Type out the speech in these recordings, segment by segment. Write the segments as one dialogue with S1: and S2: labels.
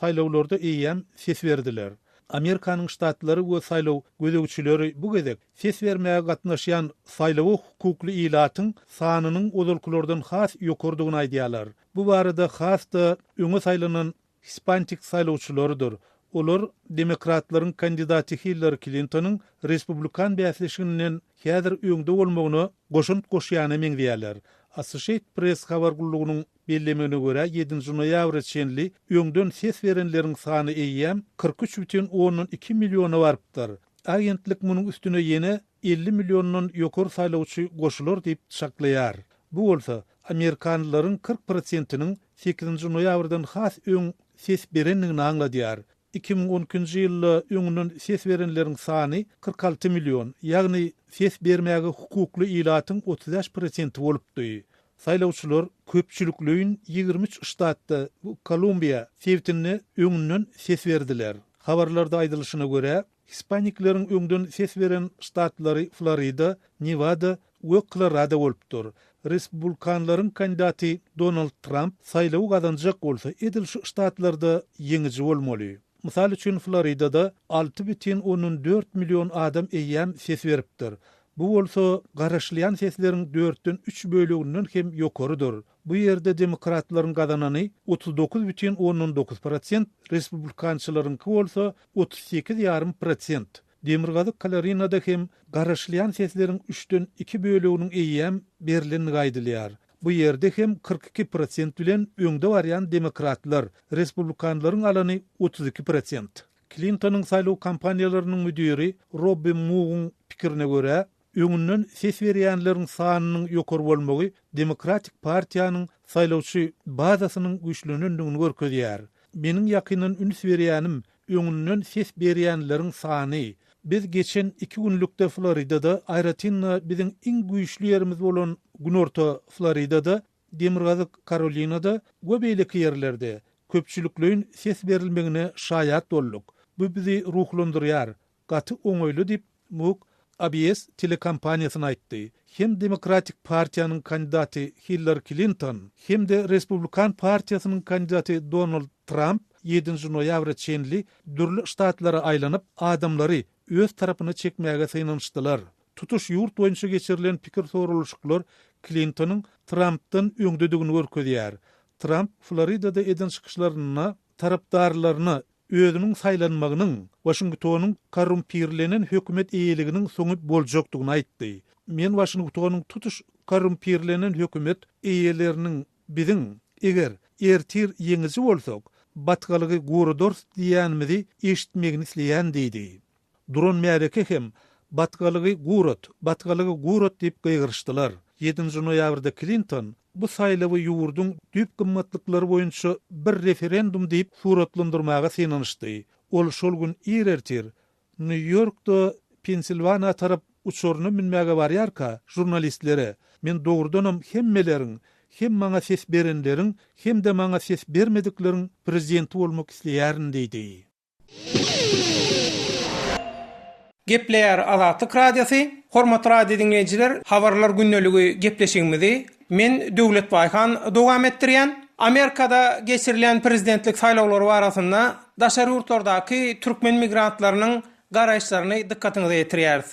S1: saylawlarda eýem ses berdiler. Amerikanyň ştatlary we saylaw gözegçileri bu gezek ses bermäge gatnaşýan saylaw hukukly ilatyň sanynyň ozalkylardan has ýokardygyny aýdýarlar. Bu barada hasda öňe saylanan Hispanik saylawçylarydyr. Olar demokratlaryň kandidaty Hillary Clinton'yň Respublikan bäsleşiginiň häzir öňde bolmagyny goşun-goşýany meňdýärler. Associated Press habar gullugynyň bellemegine görä 7-nji noýabr çenli öňden ses berenleriň sany eýýäm 43,2 milliona barpdyr. Agentlik munyň üstüne ýene 50 millionyň ýokar saylawçy goşular diýip şaklaýar. Bu bolsa Amerikanlaryň 40%-iniň 8-nji noýabrdan has öň ses berenligini aňladýar. 2012-nji ýylda öňünden ses berenleriň sany 46 million, ýagny ses bermäge hukukly ilatyň 35% bolupdy. Saylawçylar köpçüliklüğün 23 ştatda Kolumbiya sewtini öňünden ses berdiler. Habarlarda aýdylyşyna görä, Hispanikleriň öňden ses beren ştatlary Florida, Nevada we Colorado bolupdyr. Respublikanlaryň kandidaty Donald Trump saylaw gazanjak bolsa, edil şu ştatlarda ýeňiji bolmaly. Mysal üçin Floridada 6,4 million adam eýýäm ses beripdir. Bu bolsa garaşlayan sesleriň 4-den 3 bölüginden hem ýokarydyr. Bu ýerde demokratlaryň gazanany 39,9%, respublikançylaryňky bolsa 38,5%. Demirgazy Carolina'da hem garaşlayan sesleriň 3-den 2 bölüginiň eýýäm berileni gaýdylýar. Bu ýerde hem 42% bilen öňde barýan demokratlar, respublikanlaryň alany 32%. Clinton'yň saylaw kampaniýalarynyň müdiri Robbie Moore'ň pikirine görä, öňünden ses berýänleriň sanynyň ýokary bolmagy Demokratik partiýanyň saylawçy bazasynyň güýçlenýändigini görkezýär. Meniň ýakynan üns berýänim öňünden ses berýänleriň sany. Biz geçen 2 günlükde Florida'da aýratynla biziň iň güýçli ýerimiz bolan günorta Florida'da, Demirgazy Carolina'da we beýleki ýerlerde köpçüliklüğün ses berilmegine şaýat bolduk. Bu bizi ruhlandyrýar. Gaty oňoýly diýip Mook ABS telekompaniýasyna aýtdy. Hem Demokratik partiýanyň kandidaty Hillary Clinton, hem de Respublikan partiýasynyň kandidaty Donald Trump 7-nji noýabr çenli dürli ştatlara aýlanyp adamlary öz tarapyna çekmäge synanyşdylar. Tutuş ýurt boýunça geçirilen pikir soruluşyklar Clinton'yň Trump'dan öňdedigini görkezýär. Trump Florida'da eden çykyşlaryna tarapdarlaryny özüniň saylanmagynyň Washingtonyň korrumpirlenen hökümet eýeliginiň soňup boljakdygyny aýtdy. Men Washingtonyň tutuş korrumpirlenen hökümet eýeleriniň biziň eger ertir ýeňiji bolsak, batgalygy gorodor diýänmidi eşitmegini isleýän diýdi. Duran Mereke hem batgalygy gurot diýip gaýgyrşdylar. 7-nji noýabrda Clinton bu saylawy ýurduň düp gymmatlyklary boýunça bir referendum diýip suratlandyrmaga synanyşdy. Ol şol gün ertir New Yorkda Pensilvania tarap uçoruny minmäge barýarka jurnalistlere men dogrudanam hemmeleriň hem maňa ses berenleriň hem de maňa ses bermedikleriň prezidenti bolmak isleýärin diýdi.
S2: Gepleýär Azatlyk radiosy, hormatly radio dinleýijiler, habarlar günneligi gepleşigimizi men Döwlet Baýhan dowam etdirýän. Amerikada geçirilen prezidentlik saýlawlary barasynda daşary ýurtlardaky türkmen migrantlarynyň garaýşlaryny dikkatiňize ýetirýäris.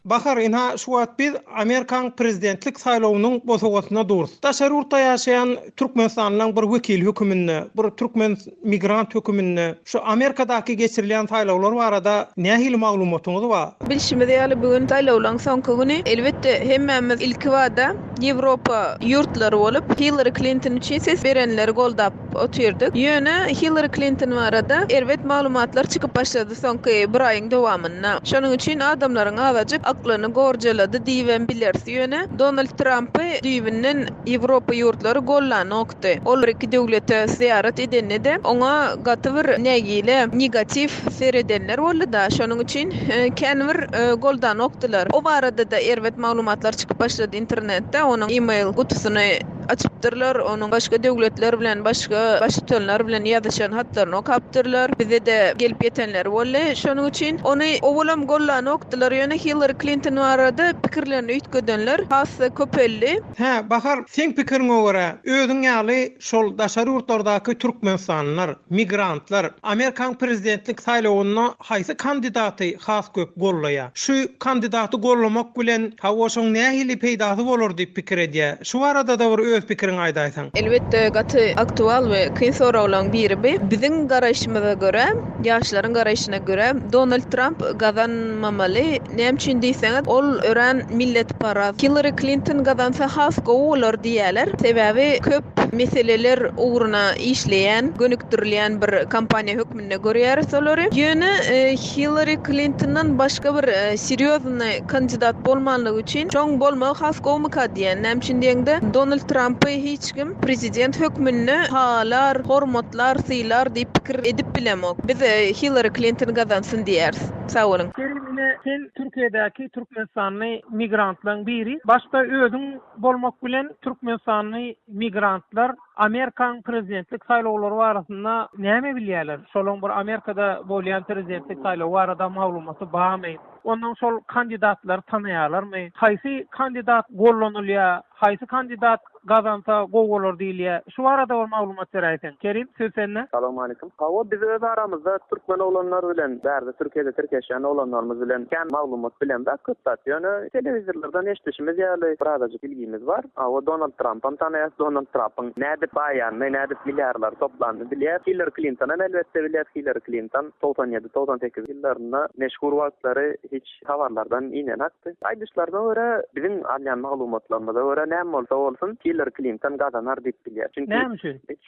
S2: Bahar inha şu wagt biz Amerikan prezidentlik saýlawynyň bozawatyna durus. Daşary ýurtda ýaşaýan Türkmenistanyň bir wekil hökümine, bir türkmen migrant hökümine şu Amerikadaky geçirilen saýlawlar barada nähili maglumatyňyz bar?
S3: Bilşimde ýaly bugün saýlawlaryň soňky güni elbetde hemmemiz ilki wada Ýewropa ýurtlary bolup Hillary Clinton üçin ses berenleri goldap otyrdyk. Ýöne Hillary Clinton barada elbet maglumatlar çykyp başlady soňky bir aýyň dowamynda. Şonuň üçin adamlaryň awajyk aklını gorjaladı diýen bilersi ýöne Donald Trump'y diýibinden Ýewropa ýurtlary gollan okdy. Olar iki döwlete ziyaret edende de oňa gaty bir nägile negativ seredenler boldy da şonuň üçin kenbir goldan okdylar. O barada da elbet maglumatlar çykyp başlady internetde, onuň email kutusyny açıpdyrlar, onuň başga döwletler bilen, başga başytynlar bilen ýazyşan hatlaryny okapdyrlar. Bize de gelip ýetenler bolle. Şonuň üçin ony owalam gollany okdylar. Ýöne Hillary Clinton barada pikirlerini üýtgedenler hassa köpelli.
S2: Ha, bahar sen pikiriňe görä, özüň ýaly şol daşary ýurtlardaky türkmenstanlar, migrantlar Amerikan prezidentlik saýlawyna haýsy kandidaty has köp gollaýar. Şu kandidaty gollamak bilen hawaşyň nähili peýdasy bolar diýip pikir edýär. Şu arada da bir öz pikiriň aýdaýsan.
S3: Elbette gaty aktual we kyn sorawalan biri biziň garaşymyza görä, ýaşlaryň garaşyna görä Donald Trump gazanmamaly. Näme üçin diýseňiz, ol ören millet paraz. Hillary Clinton gazansa has gowalar diýerler. Sebäbi köp meseleler uğruna işleyen, gönükdürilen bir kampanya hükmünde görýär solary. Ýöne Hillary Clinton'dan başga bir seriýozny kandidat bolmanlygy üçin çoň bolmak has gowmaka diýen. Näme üçin diýende Donald Trump'y hiç kim prezident hükmünde halar, hormatlar, sylar diýip pikir edip bilemok. Biz Hillary Clinton gazansyn diýäris. Sag bolun.
S2: Kerimine sen Türkiye'deki Türkmenstanly migrantlaryň biri. Başta özüň bolmak bilen Türkmenstanly migrantlar Amerikan prezidentlik saýlawlary barasynda näme bilýärler? Şolaň bir Amerikada bolýan prezidentlik saýlawy barada maglumaty barmy? Ondan sol kandidatlar tanıyalarmy? Haýsy kandidat gollanylýar? Haýsy kandidat gazansa gowalar diýilýär? Şu arada bir maglumat beräýsin. Kerim, söz sende.
S4: Assalamu alaykum. Hawa biz öz aramızda Türkmen olanlar bilen, bärde Türkiýede tirkeşen olanlarymyz bilen kän maglumat bilen de köpdat. Ýöne telewizorlardan eşitişimiz ýaly birazajyk bilgimiz bar. Hawa Donald Trump'y tanýas, Donald Trump'yň näde baýany, näde milliardlar toplandy bilýär. Hillary Clinton'y elbetde bilýär. Hillary Clinton 97-98 ýyllarynda meşhur wagtlary hiç habarlardan inen atdy. Aýdyşlardan görä biziň alýan maglumatlarymyza görä näme bolsa bolsun Hillary Clinton gazanar diýip bilýär.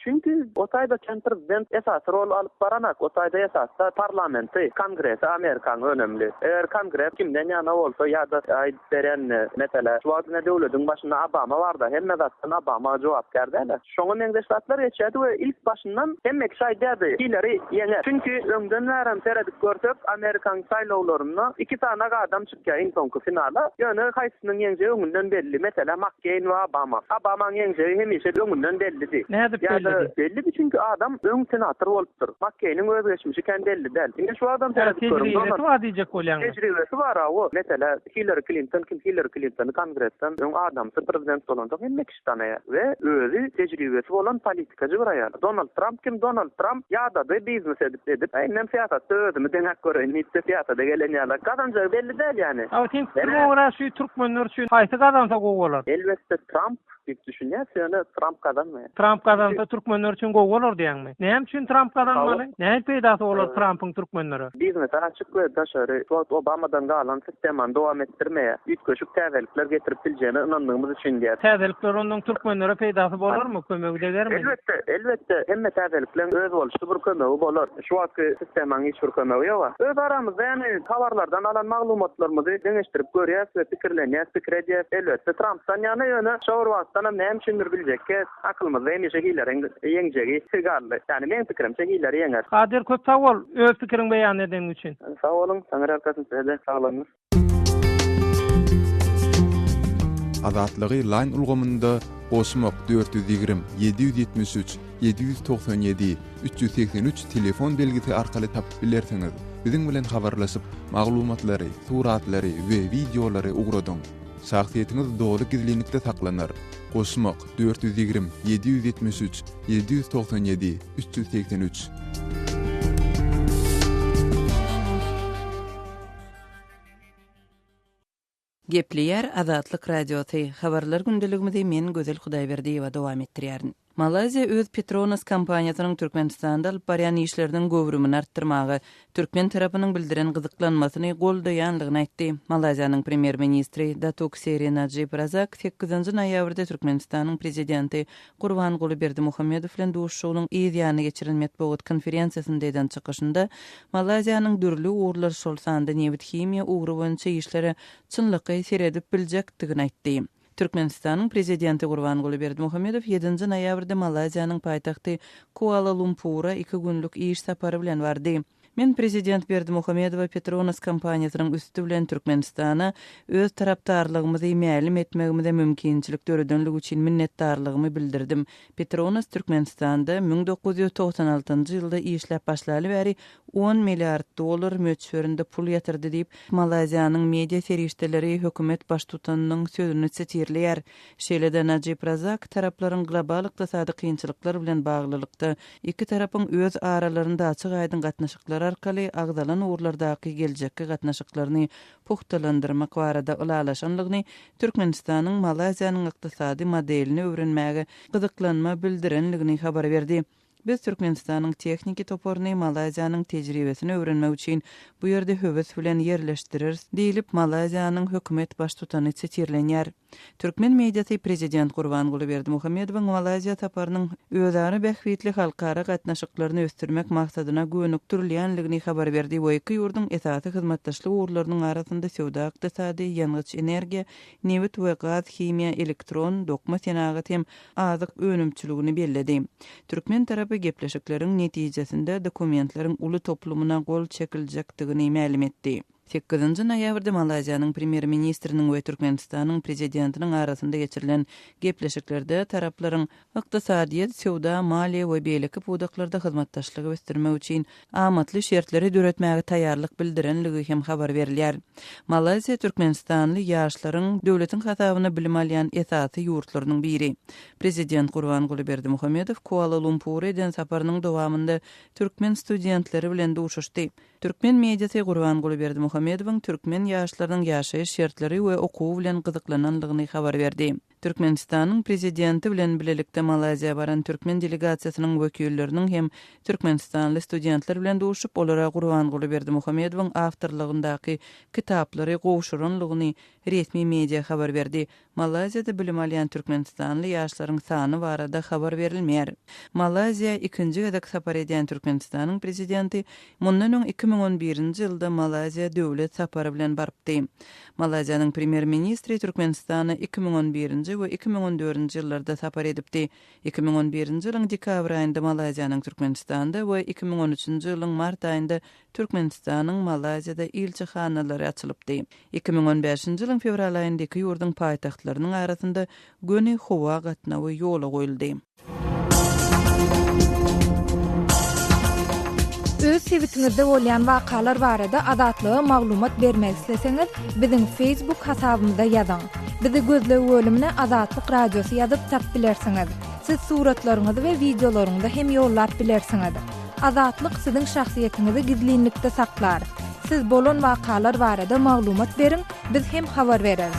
S4: Çünki o taýda prezident esas rol alyp baranak. O taýda esasda parlamenti, kongresi Amerikanyň önemli. Eger kongres kimden ýana bolsa ýa-da aýdýan mesele şu wagtda döwletiň başynda Obama barda, hemme zatdan Obama jogap berdiler. Şoňa meňde ştatlar ýetirdi we ilk başyndan hemme şaýdady Hillary ýeňer. Çünki öňden näram seredip görsek Amerikan saýlawlaryna iki tane adam çykýar iň soňky finala. Ýöne haýsynyň ýeňjegi öňünden belli. Mesela McCain we Obama. Obama'nın ýeňjegi hemişe öňünden bellidir.
S2: Näde belli?
S4: Belli çünkü adam öň senator bolupdyr. McCain'in öz geçmişi kendi belli değil. Indi şu adam
S2: tecrübesi var diýjek bolýan.
S4: Tecrübesi var o. Mesela Hillary Clinton'ı kongresden öň adamsy prezident bolanda hemme kişi tanýar we özü tecrübesi bolan politikacı bir aýal. Donald Trump kim? Donald Trump ýa-da biznes edip aýnam siýasatda özümi deňek görýän, nitde siýasatda gelen ýalar. Gazanjak belli değil yani.
S2: Ama sen şu Türkmenler üçin haýsy gazansa gowalar?
S4: Elbette Trump diýip düşünýär, Trump kazanmaýar.
S2: Trump kazansa Türkmenler üçin gowalar diýäňmi? Näme üçin Trump kazanmaly? Näme peýdasy bolar Trump'yň türkmenleri?
S4: Biznes açyk we daşary Obama'dan galan sistemany dowam etdirmeýär. Üýtgeşik täzelikler getirip biljegine inandığımız üçin diýär.
S2: Täzelikler onuň türkmenlere peýdasy bolarmy? Kömegi dermi?
S4: Elbette. Hemme täzelikler öz boluşdy bir kömegi bolar. Şu wagtky sistemanyň hiç bir kömegi ýok. Öz aramyzda ýani habarlardan alan maglumatlarymyzy deňeşdirip görýäs we pikirlenýäs, pikir edýäs. Elbette Trump'dan ýana şowur wagtdan näme üçindir biljekkä akylymyzda hemişe Hillary ýeňjegi sigarly. Yani men pikirimçe Hillary ýeňer.
S2: Kadir köp sag bol öz pikiriň beýan edýän üçin.
S4: Sag bolun, saňa rakasyn sizde saglanýar.
S5: Azatlygy line ulgamynda Osmok 420 773 797 383 telefon belgisi arkaly tapyp bilersiňiz. Biziň bilen habarlaşyp maglumatlary, suratlary we videolary ugradyň. Şahsiýetiniz dogry gizlilikde saklanar. Osmok 420 773 797 383.
S6: Gepleýär Azatlyk radiosy. Habarlar gündeligimizde men Gözel Hudaýberdiýewa dowam etdirýärin. Malaziya öz Petronas kompaniýasynyň Türkmenistanda alyp barýan işleriniň gowrumy artdyrmagy Türkmen tarapynyň bildiren gyzyklanmasyny goldaýanlygyny aýtdy. Malaziýanyň premier ministri Datuk Seri Najib Razak 8-nji noýabrda Türkmenistanyň prezidenti Gurbanguly Berdimuhammedow bilen duşuşynyň ýygyny geçiren metbuat konferensiýasynda eden çykyşynda Malaziýanyň dürli uğurlar şolsanda newit himiýa uğuru boýunça işleri çynlygy seredip biljekdigini aýtdy. Türkmenistanyň prezidenti Gurbanguly Berdimuhammedow 7-nji noýabrda Malaziýanyň paýtagty Kuala Lumpura 2 günlük iş sapary bilen bardy. Men Prezident Berdimuhamedov Petronas kampaniýasynyň üstü bilen Türkmenistana öz tarapdarlygymyzy ma'lum etmegimde mümkinçilik döredenligi üçin minnetdarlygymı bildirdim. Petronas Türkmenistanda 1996-njy ýylda işläp başlaly bäri 10 milliard dolar möçberinde pul ýatyrdy diýip Malaziýanyň media ferişdeleri hökümet baş tutanynyň sözüni çetirleýär. Şeýle-de Najib Razak taraplaryň global ykdysady kynçylyklar bilen baglylykda iki tarapyň öz aralarynda açyk aýdyn gatnaşyklary arkaly agdalan uğurlardaky geljekki gatnaşyklaryny puhtalandyrmak barada ulalaşanlygyny Türkmenistanyň Malaziýanyň ykdysady modelini öwrenmäge gyzyklanma bildirenligini habar berdi. Biz Türkmenistanyň texniki toporuny Malaziýanyň tejribesini öwrenmek üçin bu ýerde höwes bilen yerleşdirir diýilip Malaziýanyň hökümet baş tutany çetirlenýär. Türkmen mediasy Prezident Gurbanguly Berdimuhamedowyň Malaziýa taparynyň özüni bähwitli halkara gatnaşyklaryny ösdürmek maksadyna göwnükdirilýänligini habar berdi. Bu iki ýurdun esasy hyzmatdaşlyk urlarynyň arasynda söwda, ykdysady, ýangyç energiýa, newit we gaz, himiýa, elektron, dokma senagat hem azyk önümçiligini belledi. Türkmen tarapy gepleşikleriň netijesinde dokumentlaryň uly toplumuna gol çekiljakdygyny ma'lum etdi. 8-nji noýabrda Malaziýanyň premier ministriniň we Türkmenistanyň prezidentiniň arasynda geçirilen gepleşiklerde taraplaryň ykdysadyýet, söwda, maliýe we beýleki budaklarda hyzmatdaşlygy ösdürmek üçin amatly şertleri döretmäge taýýarlyk bildirenligi hem habar berilýär. Malaziýa Türkmenistanly ýaşlaryň döwletiň hasabyna bilim alýan esasy ýurtlarynyň biri. Prezident Gurbanguly Berdimuhamedow Kuala Lumpur eden saparynyň dowamında türkmen studentleri bilen duşuşdy. Türkmen mediasy Gurbanguly Berdimuhamedowyň türkmen ýaşlarynyň ýaşaýyş şertleri we okuw bilen gyzyklananlygyny habar berdi. Türkmenistanyň prezidenti bilen bilelikde Malaziýa baran türkmen delegasiýasynyň wekilleriniň hem Türkmenistanly studentler bilen duşup olara Gurbanguly Berdimuhamedowyň awtorlygyndaky kitaplary gowşuranlygyny resmi media habar berdi. Malaziýada bilim alýan Türkmenistanly ýaşlaryň sany barada habar berilmeýär. Malaziýa ikinji gezek sapar eden Türkmenistanyň prezidenti mundan öň 2011-nji ýylda Malaziýa döwlet sapary bilen barypdy. Malaziýanyň premier ministri Türkmenistana 2011-nji we 2014-nji ýyllarda sapar edipdi. 2011-nji ýylyň dekabr aýynda Malaziýanyň Türkmenistanda we 2013-nji ýylyň mart aýynda Türkmenistanyň Malaziýada elçixanalary açylypdy. 2015-nji ýylyň fevral aýynda iki ýurdun paýtagtlarynyň arasynda göni howa gatnawy ýola goýuldy.
S7: Öz tweetiňizde bolýan wakalar barada adatlyga maglumat bermek isleseňiz, biziň Facebook hasabymyza ýazyň. Bizi gözlegi bölümine Azatlyk Radiosu ýazyp tap bilersiňiz. Siz suratlaryňyzy we videolaryňyzy hem ýollap bilersiňiz. Azatlyk siziň şahsiýetiniňizi gizlinlikde saklar. Siz bolan wakalar barada maglumat beriň, biz hem habar bereriz.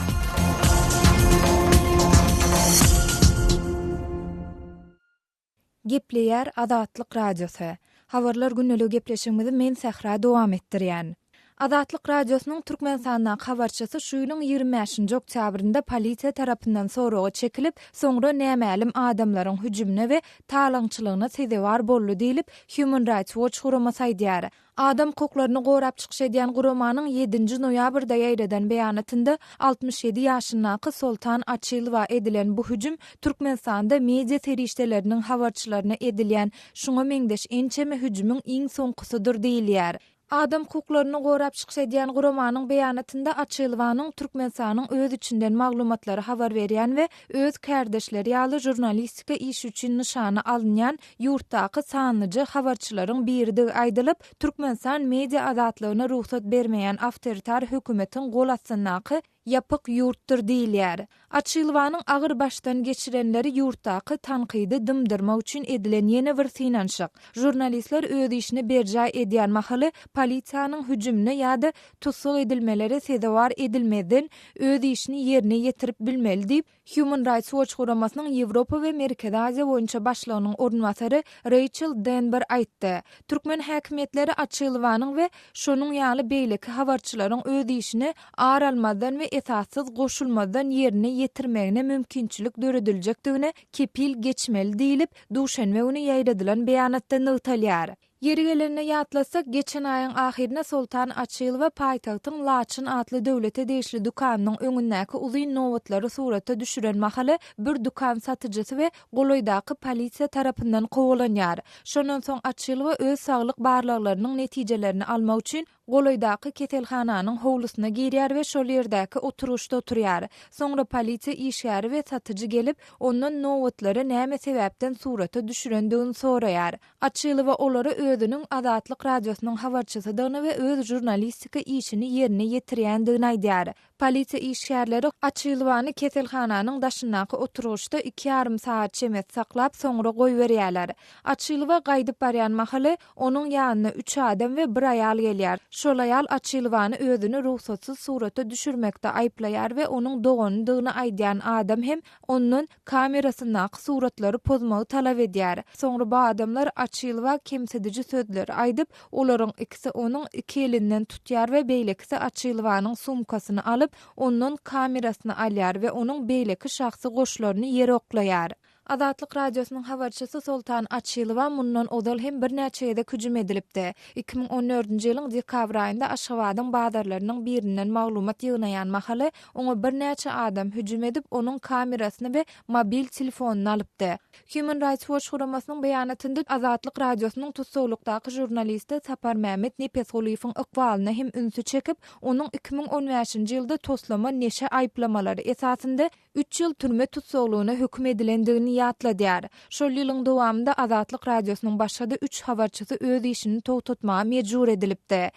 S7: Gepleýär Azatlyk Radiosu. Habarlar günneligi gepleşigimizi men Sahra dowam etdirýän. Azatlyk Radiosynyň Türkmenistandan habarçysy şu ýylyň 25-nji oktýabrynda polisiýa tarapyndan soragy çekilip, soňra nämälim adamlaryň hüjümine we talaňçylygyna sezewar boldy diýilip Human Rights Watch guramasy aýdýar. Adam hukuklarını gorap çykyş edýän guramanyň 7-nji noýabrda ýaýradan beýanatynda 67 ýaşyndaky Sultan Açylova edilen bu hüjüm Türkmenistanda media terişdeleriniň habarçylaryna edilýän şuňa meňdeş ençeme hüjümüň iň soňkusydyr diýilýär. Adam hukuklarını gorap çykyş edýän guramanyň beýanatynda Açylowanyň Türkmenistanyň öz içinden maglumatlary habar berýän we öz kardeşleri ýaly jurnalistika iş üçin nişany alynýan ýurtdaky sanlyjy habarçylaryň biridi aýdylyp, Türkmenistan media azatlygyna ruhsat bermeýän awtoritar hökümetiň gol atsandaky yapık yurttur diýilýär. Açylowanyň agyr başdan geçirenleri ýurtdaky tankydy dymdyrmak üçin edilen ýene bir synanşyk. Jurnalistler öz işini berjä edýän mahaly polisiýanyň hüjümine ýa-da tutsuk edilmeleri sezewar edilmeden öz işini ýerine ýetirip bilmeli diýip Human Rights Watch guramasynyň Ýewropa we Merkezi Aziýa boýunça başlygynyň ornwasary Rachel Denber aýtdy. Türkmen häkimetleri Açylowanyň we şonuň ýaly beýleki habarçylaryň öz işini ağır almadan we esassız goşulmadan ýerine ýetirmegine mümkinçilik dörediljakdygyna kepil geçmeli diýilip, duşanbe güni ýaýradylan beýanatda nöwtalýar. Yeri gelenine ýatlasak, geçen aýyň ahirine Sultan Açylova paýtagtyň Laçyn adly döwlete değişli dukanynyň öňündäki uly nowatlary surata düşüren mahaly bir dukan satyjysy we Goloýdaky polisiýa tarapyndan kowalanýar. Şondan soň Açylova öz saglyk barlaklarynyň netijelerini almak üçin Goloýdaky ketelhananyň howlusyna girýär we şol ýerdäki oturuşda oturýar. Soňra polisiýa işgäri we satyjy gelip, ondan nowatlary näme sebäpden surata düşürendigini soraýar. Açylova olary özüniň Azatlyk radiosynyň habarçysydygyny we öz jurnalistika işini ýerine ýetirýändigini aýdýar. Polisiýa işgärleri Açylovany ketelhananyň daşyndaky oturuşda 2,5 saat çemet saklap soňra goýberýärler. Açylova gaýdyp barýan mahaly onuň ýanyna 3 adam we 1 aýal gelýär. Şol aýal Açylovany özüni ruhsatsyz surata düşürmekde aýplaýar we onuň dogandygyny aýdýan adam hem onuň kamerasyndaky suratlary pozmagy talap edýär. Soňra bu adamlar Açylova kemsedici sözler aýdyp, olaryň ikisi onuň iki elinden tutýar we beýlekisi Açylovanyň sumkasyny alyp, onuň kamerasyny alýar we onuň beýleki şahsy goşlaryny ýere oklaýar. Azatlyk radiosynyň habarçysy Sultan Açylova mundan odal hem bir näçe ýerde hüjüm edilipdi. 2014-nji ýylyň dekabr aýynda Aşgabatyň bazarlarynyň birinden maglumat ýygnaýan mahaly oňa bir näçe adam hüjüm edip onuň kamerasyny we mobil telefonuny alypdy. Human Rights Watch guramasynyň beýanatynda Azatlyk radiosynyň tutsawlykdaky jurnalisti Sapar Mehmet Nepesguliýewiň ykbalyna hem ünsü çekip, onuň 2015-nji ýylda toslama neşe aýplamalary esasında 3 ýyl türme tutsawlygyna hökm edilendigini ýatladýar. Şol ýylyň dowamında Azatlyk radiosynyň başga 3 habarçysy öz işini togtatmaga mejbur edilipdi.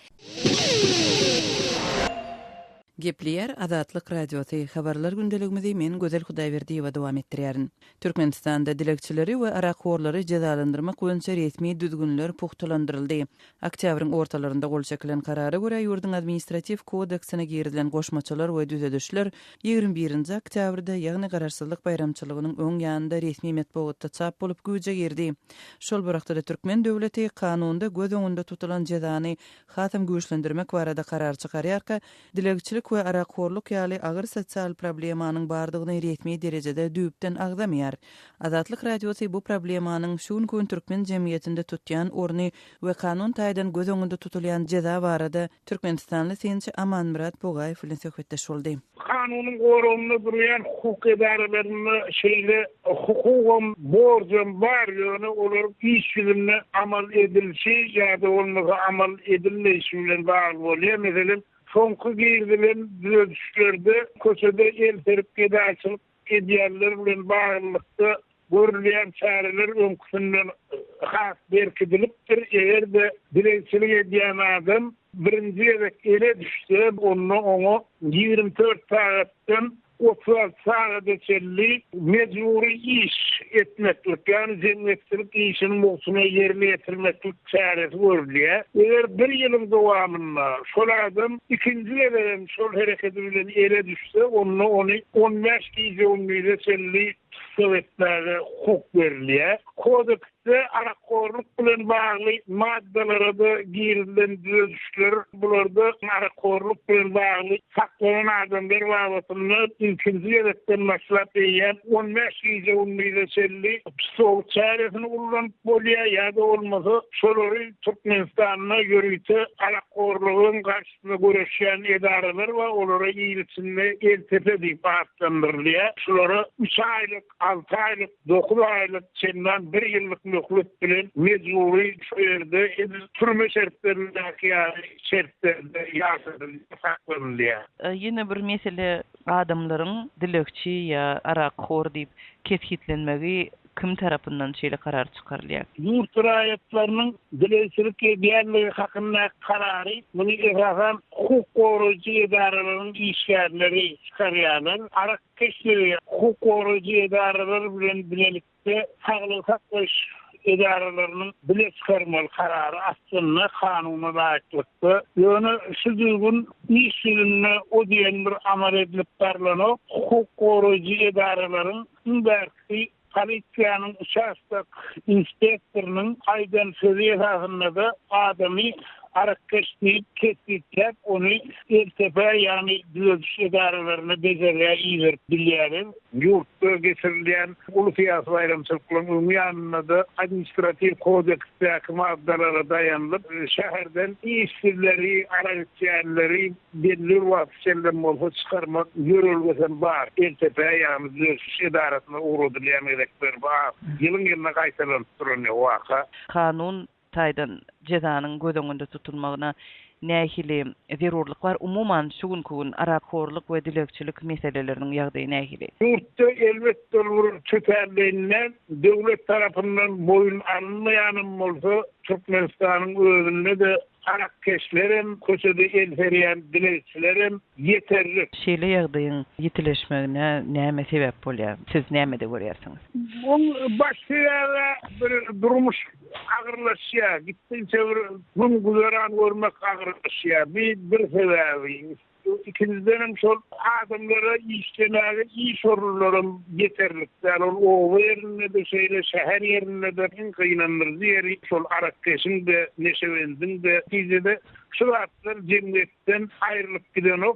S6: Gepleýär Azatlyk radiosy habarlar gündeligimizi men Gözel Hudaýberdiýewa dowam etdirýärin. Türkmenistanda dilekçileri we arakhorlary cezalandyrmak boýunça resmi düzgünler puhtalandyryldy. Oktýabryň ortalarynda gol çekilen karara görä ýurdun administrativ kodeksine girilen goşmaçylar we düzelişler 21-nji oktýabrda, ýagny gararsızlyk bayramçylygynyň öň ýanynda resmi matbuatda çap bolup güýje girdi. Şol wagtda Türkmen döwleti kanunda göz öňünde tutulan jezany hatam güýçlendirmek barada karar çykarýarka, dilekçilik we arakhorluk ýaly agyr sosial problemanyň bardygyny resmi derejede düýpden agdamýar. Azatlyk radiosy bu problemanyň şuň gün türkmen jemgyýetinde tutýan orny we kanun taýdan göz öňünde tutulýan jeza barada Türkmenistanly sençi Amanmurat Bogaýew bilen söhbetdeş boldy.
S8: Kanunyň gorumyny durýan hukuk edaralaryny şeýle hukukym borjum bar ýöne olar iş bilen amal edilşi ýa-da olmagy amal edilmeýişi bilen bagly bolýar. Meselem soňky girdilen düzüşlerde köşede el terip gedaçylyk edýärler bilen baglykda görülen çareler öňkünden has berkidilipdir. Eger-de dilekçilik edýän adam birinji ele düşse, oňa 24 saatdan 30 saatda çelli mecburi iş etmeklik, yani jemgyýetçilik işini mowsumy ýerine ýetirmeklik çaresi görülýär. Eger bir ýylyň dowamynda şol adam ikinji ýerden şol hereketi bilen ele düşse, ony 15 ýyl çelli Sowetlere hukuk verilýär. Kodekste arakhorluk bilen bagly maddelere de girilen düzüşler, bularda arakhorluk bilen bagly saklanan adamlar wagtynda ikinji ýerden başlap ýa 15 ýyl çelli psikołog çaresini ulanyp bolýar ýa-da olmasa şolary Türkmenistanyna ýörüýte arakhorlugyň garşysyna göreşýän edaralar we olara ýylyçynda eltepe diýip atlandyrylýar. Şolary 3 aýlyk, 6 aýlyk, 9 aýlyk çendan 1 ýyllyk möhlet bilen mecburi şu ýerde türme şertlerde ýaşadylýar.
S9: Ýene bir mesele adamlaryň dilekçi ýa arakhor diýip kethitlenmegi kim tarapyndan şeýle karar çykarylýar?
S8: Ýurt raýatlarynyň dilekçilik edýänligi hakynda karary muny esasan hukuk gorujy edaralaryň işgärleri çykarýarlar. Arakeşleri hukuk gorujy edaralar bilen bilelikde saglyk saklaş edaralarının bile çıkarmalı kararı aslında kanuna laýyklykda. Ýöne şu düzgün iş ýerine o diýen bir amal edilip barlanyp hukuk gorujy edaralaryň belki polisiýanyň uçakçylyk inspektorynyň aýdan sözi esasında da adamy Arakkeşni kesip onu iltepe yani düzüş idarelerine bezerliğe iyidir bilyerim. Yurtta getirilen Ulufiyas Bayramçılıklarının yanına da administratif kodeks takımı adlara dayanılıp şehirden işçileri, araççıları belli vakitlerden olsa çıkarmak yürürlüğünden var. İltepe yani düzüş idaresine uğradılayan elekler var. Yılına kaytalan tutulanıyor vaka.
S9: Kanun taýdan jezanyň gödeňinde tutulmagyna nähili zerurlyk var. Umuman şugun arakhorlyk we dilekçilik meseleleriniň ýagdaýy nähili.
S8: Yurtda elbette olur tüperliğinden devlet tarafından boyun alınmayanın bolsa Türkmenistan'ın özünde de Arakkeşlerim, köçede elferiyen dilekçilerim yeterli.
S9: Şeýle ýagdaýyň ýetileşmegine näme sebäp bolýar? Siz nämede görýärsiňiz?
S8: Onun başlaýara bir durmuş agyrlaşýar. Gitdiňçe gün güzäran görmek agyrlaşýar. Bir sebäbi. İkinciden şol adamlara işlemeli iyi sorunlarım yeterlikler. O yerine de şehir yerine de en kıyınanır diyeri şol Arakkeş'in de Neşevend'in de dizide şu atlar cemliyetten ayrılıp giden o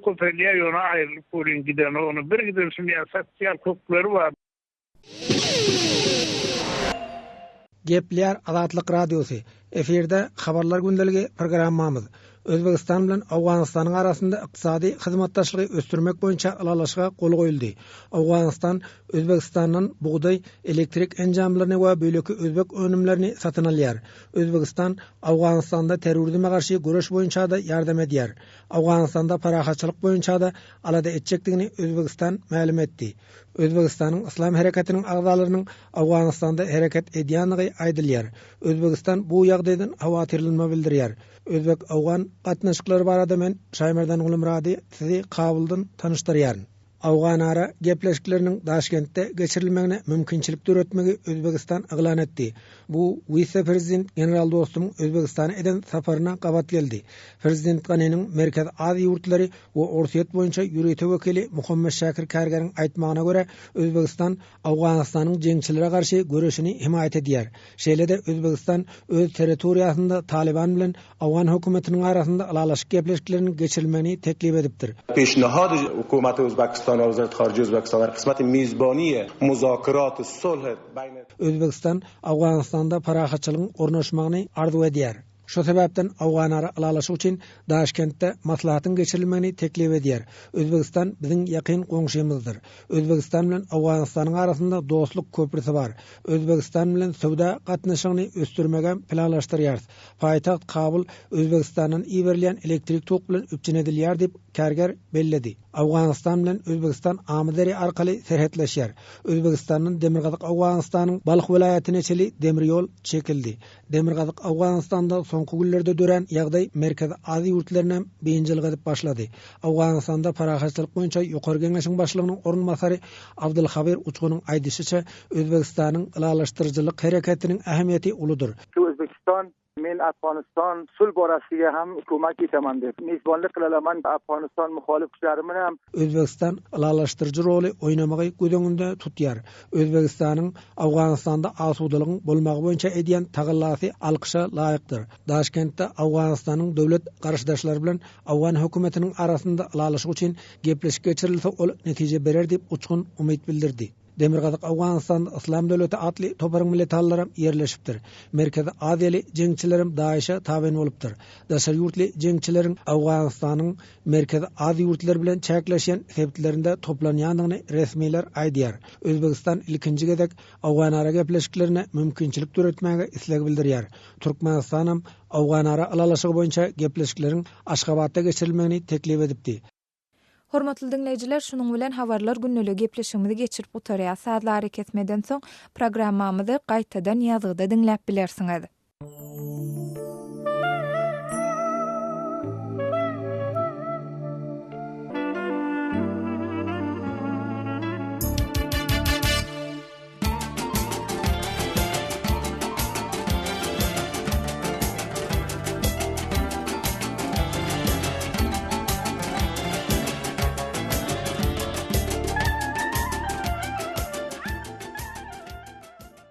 S8: köperliğe yona ayrılıp koyun giden onu bir giden şimdi sosyal hukukları var.
S10: Gepler Azatlyk Radiosu. Eferde habarlar gündeligi programmamız. Özbegistan bilen Awganystanyň arasynda ykdysady hyzmatdaşlygy östürmek boýunça alalaşyga gol goýuldy. Awganystan Özbegistanyň buğday, elektrik enjamlaryny we böleki özbek önümlerini satyn alýar. Özbegistan Awganystanda terrorizme garşy göreş boýunça da ýardam edýär. Awganystanda parahaçylyk boýunça da alada etjekdigini Özbegistan ma'lum etdi. Özbegistanyň Islam harekatiniň agzalarynyň Awganystanda hareket edýänligi aýdylýar. Özbegistan bu ýagdaýdan hawatirlenme bildirýär. Özbek Awgan gatnaşyklary barada men Şaýmerdan Gulumrady sizi Kabuldan tanıştyrýaryn. Awganara gepleşikleriniň Daşkentde geçirilmegine mümkinçilik döretmegi Özbegistan aglan etdi. Bu vice-prezident general dostum Özbegistana eden saparyna gabat geldi. Prezident Ganynyň Merkez Aziýa ýurtlary we Orsiýet boýunça ýürüýte wekili Muhammed Şakir Kärgäriň aýtmagyna görä Özbegistan Awganystanyň jeňçilere garşy göreşini himayet edýär. Şeýle-de Özbegistan öz territoriýasynda Taliban bilen Awgan hökümetiniň arasynda alalaşyk gepleşikleriniň geçirilmegini teklip edipdir.
S11: Peşnihad hökümeti Özbekistan وزارت خارجه Özbekistan در قسمت میزبانی مذاکرات صلح بین
S10: Özbekistan Awganystanda parahaçylygyň ornaşmagyny arzu edýär. Şu sebäpden Awganara alalaşyk üçin Daşkentde maslahatyň geçirilmegini teklip edýär. Özbekistan biziň ýakyn goňşymyzdyr. Özbekistan bilen Awganystanyň arasynda dostluk köprüsi bar. Özbekistan bilen sowda gatnaşygyny östürmege planlaşdyrýar. Paýtaxt Kabul Özbekistanyň iberlen elektrik tok bilen üpçün edilýär diýip Kärger belledi. Awganystan bilen Özbekistan amydary arkaly serhetleşýär. Özbekistanyň Demirgazyk Awganystanyň Balx welaýatyna çeli demir ýol çekildi. Demirgazyk Awganystanda soňky günlerde dören ýagdaý Merkez Aziýa ýurtlaryna beýinjilik edip başlady. Awganystanda parahaçylyk boýunça ýokary geňeşiň başlygynyň ornmasary Abdulhabir Uçgunyň aýdysynça Özbegistanyň ilalaşdyrjylyk harekatiniň ähmiýeti uludur.
S12: Özbekistan men Afganistan sulh borasida ham hökümet etaman dep mezbonlik qilaman. Afganistan muhalif güçleri bilen
S10: Özbekistan ilalaşdyrjy roly oýnamagy gödeňinde tutýar. Özbegistanyň Awganystanda asudalygyň bolmagy boýunça edýän tagallasy alqyşa laýykdyr. Daşkentde Awganystanyň döwlet garşydaşlary bilen Awgan hökümetiniň arasynda ilalaşyk üçin gepleşik geçirilse ol netije berer diýip uçgun umyt bildirdi. Demirgazyk Awganystan Islam döwleti atly toparyň milletallary ýerleşipdir. Merkez Aziýaly jeňçilerim daýşa taben bolupdyr. Daşar ýurtly jeňçileriň Awganystanyň Merkez Aziýa ýurtlary bilen çäkleşen sebäplerinde toplanýandygyny resmiler aýdýar. Özbegistan ilkinji gezek Awganara gepleşiklerine mümkinçilik döretmäge isleg bildirýär. Türkmenistan Awganara alalaşygy boýunça gepleşikleriň Aşgabatda geçirilmegini teklip edipdi.
S7: Hormatly dinleýijiler, şunuň bilen habarlar günnälik gepleşigimizi geçirip otarýar. Saatlar kesmeden soň programmamyzy gaýtadan ýazgyda dinläp bilersiňiz.